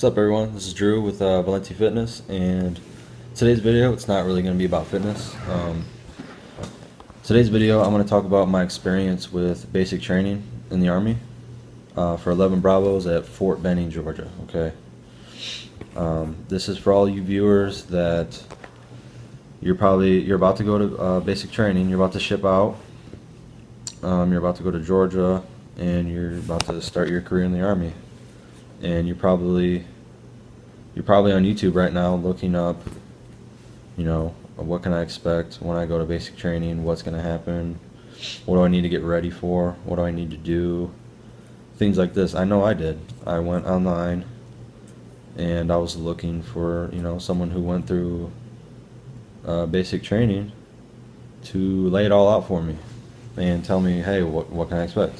What's up, everyone? This is Drew with Valenti Fitness, and today's video, it's not really going to be about fitness. Today's video, I'm going to talk about my experience with basic training in the Army for 11 Bravos at Fort Benning, Georgia. Okay, this is for all you viewers that you're about to go to basic training. You're about to ship out. You're about to go to Georgia, and you're about to start your career in the Army. And you're probably on YouTube right now looking up, what can I expect when I go to basic training, what's going to happen, what do I need to get ready for, what do I need to do, things like this. I know I did. I went online and I was looking for, someone who went through basic training to lay it all out for me and tell me, hey, what can I expect,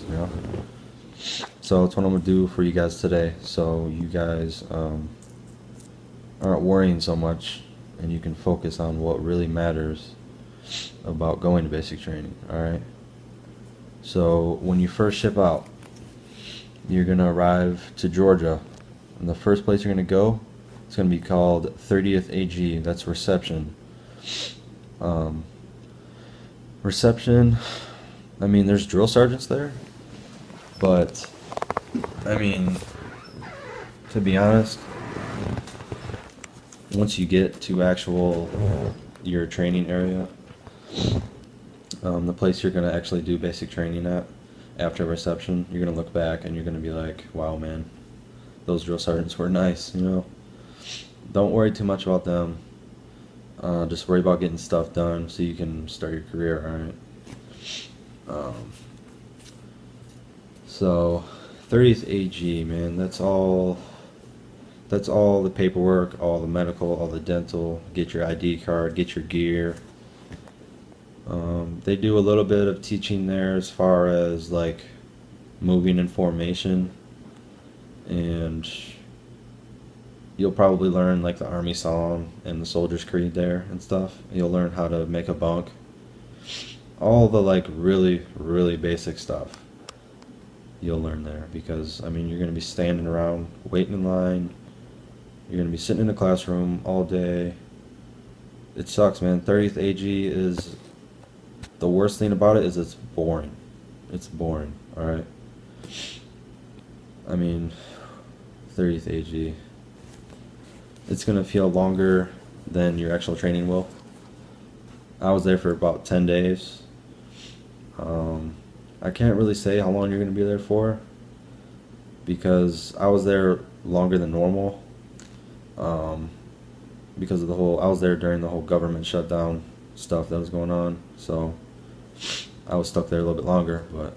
So that's what I'm going to do for you guys today, so you guys aren't worrying so much and you can focus on what really matters about going to basic training. Alright, so when you first ship out, you're going to arrive to Georgia, and the first place you're going to go, it's going to be called 30th AG. That's reception. Reception, I mean, there's drill sergeants there, but I mean, to be honest, once you get to your training area, the place you're going to actually do basic training at, after reception, you're going to look back and you're going to be like, wow, man, those drill sergeants were nice, Don't worry too much about them. Just worry about getting stuff done so you can start your career, alright? So 30th AG, man, that's all the paperwork, all the medical, all the dental. Get your ID card, get your gear. They do a little bit of teaching there as far as like moving in formation, and you'll probably learn like the Army song and the Soldier's Creed there and stuff. You'll learn how to make a bunk, all the like really, really basic stuff you'll learn there, because I mean, you're going to be standing around waiting in line. You're going to be sitting in a classroom all day. It sucks, man. 30th AG is, the worst thing about it is it's boring. It's boring, alright? I mean, 30th AG, it's going to feel longer than your actual training will. I was there for about 10 days. I can't really say how long you're going to be there for, because I was there longer than normal, because of I was there during the whole government shutdown stuff that was going on, so I was stuck there a little bit longer. But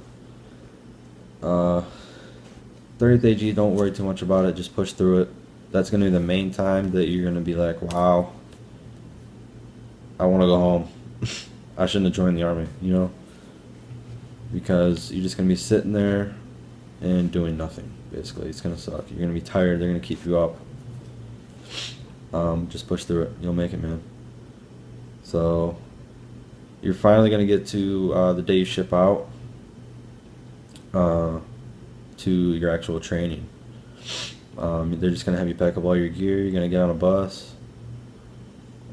30th AG, don't worry too much about it, just push through it. That's going to be the main time that you're going to be like, wow, I want to go home. I shouldn't have joined the Army, because you're just going to be sitting there and doing nothing, basically. It's going to suck. You're going to be tired. They're going to keep you up. Just push through it. You'll make it, man. So you're finally going to get to the day you ship out to your actual training. They're just going to have you pack up all your gear. You're going to get on a bus.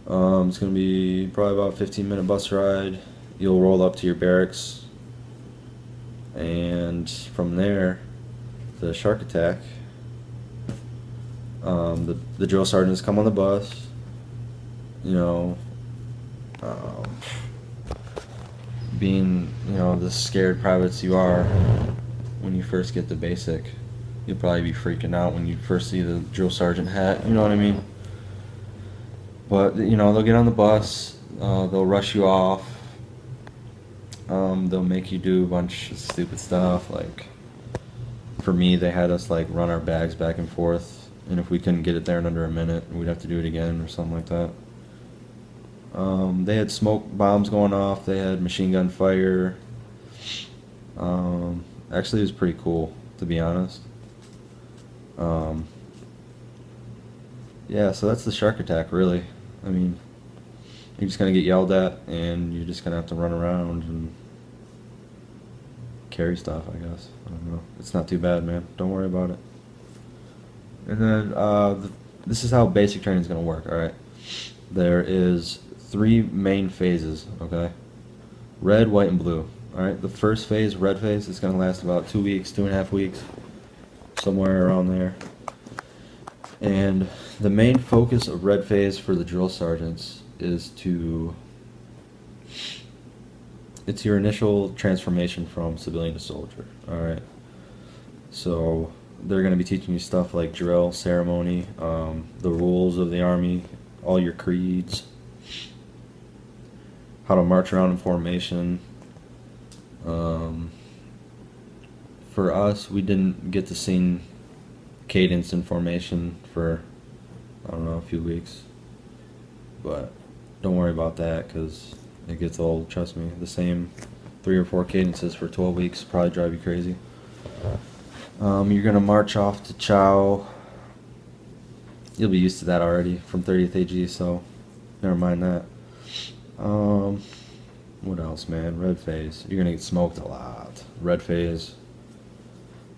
It's going to be probably about a 15-minute bus ride. You'll roll up to your barracks, and from there, the shark attack. The drill sergeants come on the bus. Being the scared privates you are when you first get to basic, you'll probably be freaking out when you first see the drill sergeant hat. You know what I mean? But they'll get on the bus. They'll rush you off. They'll make you do a bunch of stupid stuff. Like, for me, they had us like run our bags back and forth, and if we couldn't get it there in under a minute, we'd have to do it again or something like that. They had smoke bombs going off. They had machine gun fire. Actually, it was pretty cool, to be honest. Yeah, so that's the shark attack, really. I mean, you're just going to get yelled at, and you're just going to have to run around and carry stuff, I guess. I don't know. It's not too bad, man. Don't worry about it. And then this is how basic training is going to work. All right, there is 3 main phases. Okay, red, white, and blue. All right, the first phase, red phase, is going to last about 2 weeks, 2.5 weeks, somewhere around there. And the main focus of red phase for the drill sergeants is it's your initial transformation from civilian to soldier. All right, so they're going to be teaching you stuff like drill, ceremony, the rules of the Army, all your creeds, how to march around in formation. For us, we didn't get to see cadence and formation for, I don't know, a few weeks. But don't worry about that because it gets old, trust me. The same 3 or 4 cadences for 12 weeks probably drive you crazy. You're going to march off to chow. You'll be used to that already from 30th AG, so never mind that. What else, man? Red phase. You're going to get smoked a lot. Red phase.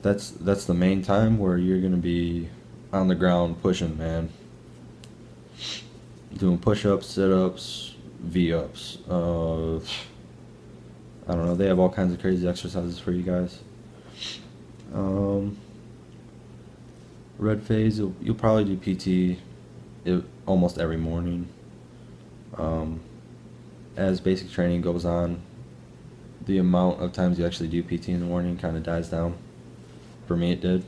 That's the main time where you're going to be on the ground pushing, man. Doing push-ups, sit-ups, V-ups. I don't know. They have all kinds of crazy exercises for you guys. Red phase, you'll probably do PT almost every morning. As basic training goes on, the amount of times you actually do PT in the morning kind of dies down. For me, it did.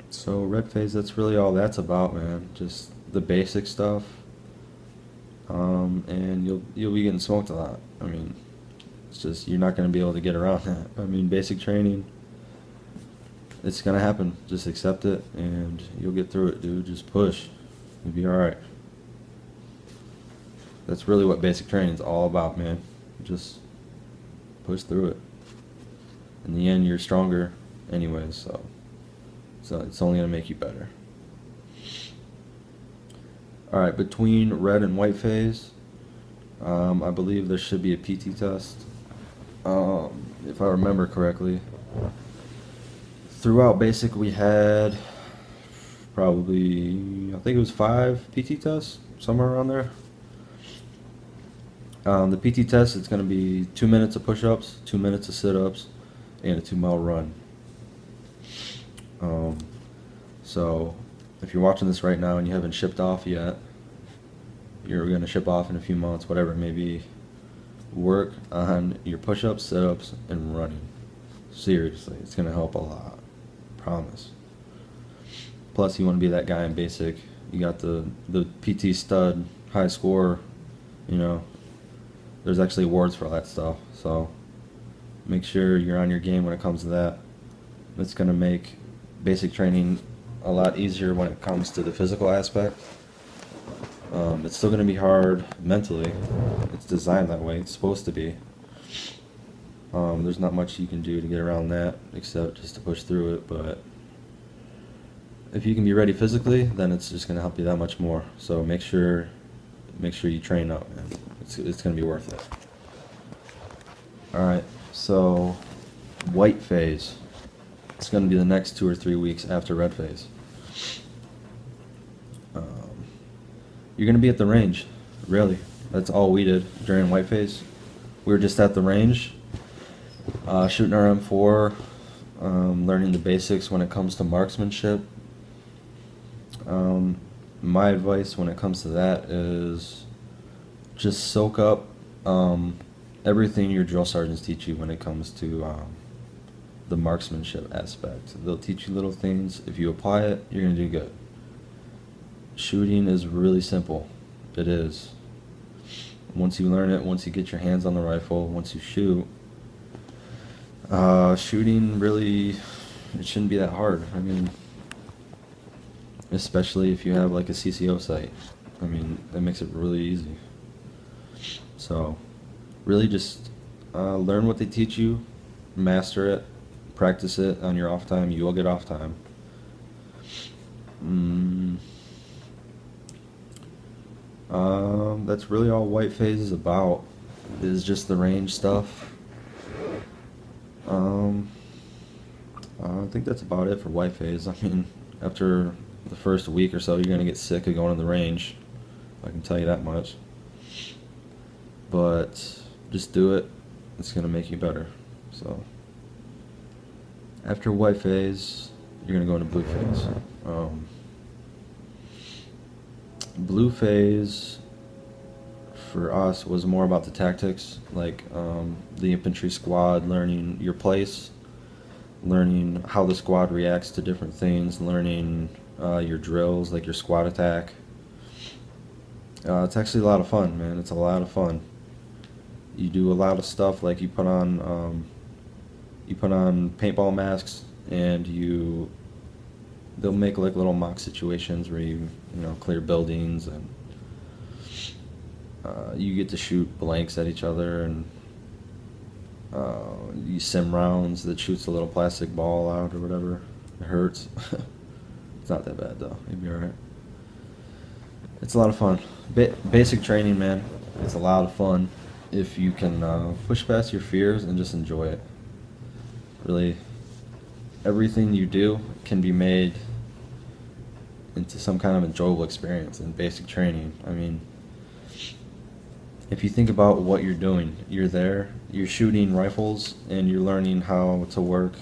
So red phase, that's really all that's about, man. Just the basic stuff. And you'll be getting smoked a lot. I mean, it's just you're not going to be able to get around that. I mean, basic training, it's going to happen. Just accept it, and you'll get through it, dude. Just push. You'll be alright. That's really what basic training is all about, man. Just push through it. In the end, you're stronger anyways, so it's only going to make you better. Alright, between red and white phase, I believe there should be a PT test. If I remember correctly. Throughout basic, we had probably, I think it was 5 PT tests, somewhere around there. The PT test, it's going to be 2 minutes of push-ups, 2 minutes of sit-ups, and a 2-mile run. So if you're watching this right now and you haven't shipped off yet, you're going to ship off in a few months, whatever it may be, work on your push-ups, sit-ups, and running. Seriously, it's going to help a lot. Promise. Plus, you want to be that guy in basic. You got the PT stud, high score, you know. There's actually awards for all that stuff, so make sure you're on your game when it comes to that. It's going to make basic training a lot easier when it comes to the physical aspect. It's still going to be hard mentally. It's designed that way. It's supposed to be. There's not much you can do to get around that except just to push through it, but if you can be ready physically, then it's just going to help you that much more. So make sure you train up, man. It's going to be worth it. Alright, so white phase. It's going to be the next 2 or 3 weeks after red phase. You're going to be at the range, really. That's all we did during white phase. We were just at the range, shooting our M4, learning the basics when it comes to marksmanship. My advice when it comes to that is just soak up everything your drill sergeants teach you when it comes to the marksmanship aspect. They'll teach you little things. If you apply it, you're going to do good. Shooting is really simple. It is. Once you learn it, once you get your hands on the rifle, once you shoot, shooting really, it shouldn't be that hard. I mean, especially if you have like a CCO sight. I mean, that makes it really easy. So, really just learn what they teach you, master it, practice it on your off time. You will get off time. That's really all white phase is about, is just the range stuff. I think that's about it for white phase. I mean, after the first week or so, you're gonna get sick of going to the range. I can tell you that much. But just do it. It's gonna make you better. So after white phase, you're gonna go into blue phase. Blue phase for us was more about the tactics, like the infantry squad, learning your place, learning how the squad reacts to different things, learning your drills, like your squad attack. It's actually a lot of fun, man. It's a lot of fun. You do a lot of stuff, like you put on paintball masks, and they'll make like little mock situations where you clear buildings, and you get to shoot blanks at each other, and you sim rounds that shoots a little plastic ball out or whatever. It hurts. It's not that bad though. You'll be alright. It's a lot of fun. Basic training, man. It's a lot of fun if you can push past your fears and just enjoy it. Really, everything you do can be made into some kind of enjoyable experience in basic training. I mean, if you think about what you're doing, you're there, you're shooting rifles, and you're learning how to work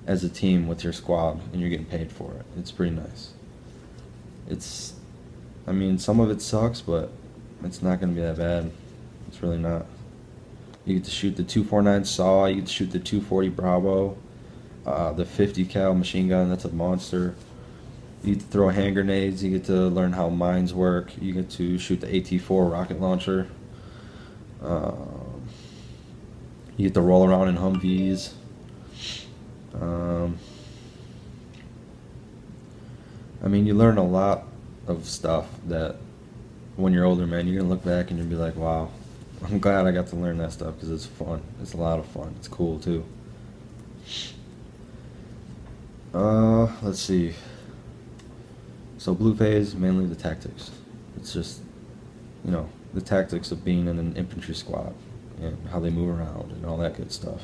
as a team with your squad, and you're getting paid for it. It's pretty nice. I mean, some of it sucks, but it's not going to be that bad. It's really not. You get to shoot the 249 SAW, you get to shoot the 240 Bravo, the 50 cal machine gun, that's a monster. You get to throw hand grenades, you get to learn how mines work, you get to shoot the AT-4 rocket launcher. You get to roll around in Humvees. I mean, you learn a lot of stuff that when you're older, man, you're going to look back and you'll be like, wow, I'm glad I got to learn that stuff because it's fun. It's a lot of fun. It's cool, too. Let's see. So blue phase, mainly the tactics. It's just, the tactics of being in an infantry squad and how they move around and all that good stuff.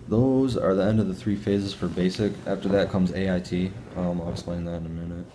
Those are the end of the 3 phases for basic. After that comes AIT. I'll explain that in a minute.